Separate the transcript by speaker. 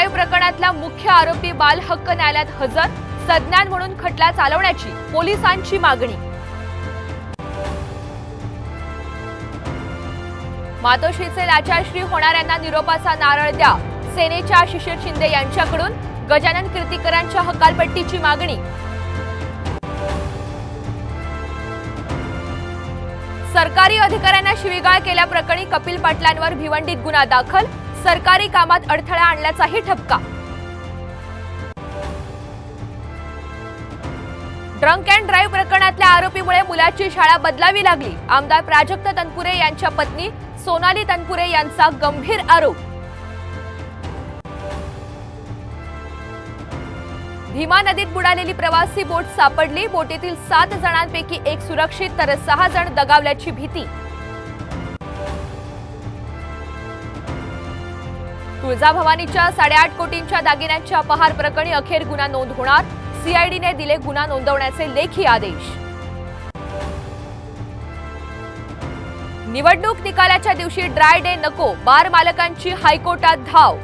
Speaker 1: Drive प्रकरणातला मुख्य आरोपी बाल हक्क न्यायालयात हजर, सज्ञान म्हणून खटला चालवण्याची पोलिसांची मागणी। मातोश्रीचे लाचारश्री होणाऱ्यांना निरोपाचा नारळ द्या, सेनेच्या शिशिर शिंदे यांच्याकडून गजानन कीर्तीकरांच्या हकालपट्टीची मागणी। सरकारी अधिकाऱ्यांना शिवीगाळ केल्याप्रकरणी कपिल पाटलांवर भिवंडीत गुन्हा दाखल, सरकारी कामात अडथळा आणल्याचाही ठपका। ड्रंक अँड ड्राईव्ह प्रकरणातल्या आरोपीमुळे मुलाची शाळा बदलावी लागली, आमदार प्राजक्त तनपुरे यांच्या पत्नी सोनाली तनपुरे यांचा गंभीर आरोप। भीमा नदीत बुडालेली प्रवासी बोट सापडली, बोटीतील 7 जणांपैकी एक सुरक्षित तर 6 जण दगावल्याची भीती। तुळजाभवानीच्या 8.5 कोटींच्या दागिन्यांच्या अपहार प्रकरणी अखेर गुन्हा नोंद होणार, सीआयडीने दिले गुन्हा नोंदवण्याचे लेखी आदेश। निवडणूक निकालाच्या दिवशी ड्राय डे नको, बार मालकांची हायकोर्टात धाव,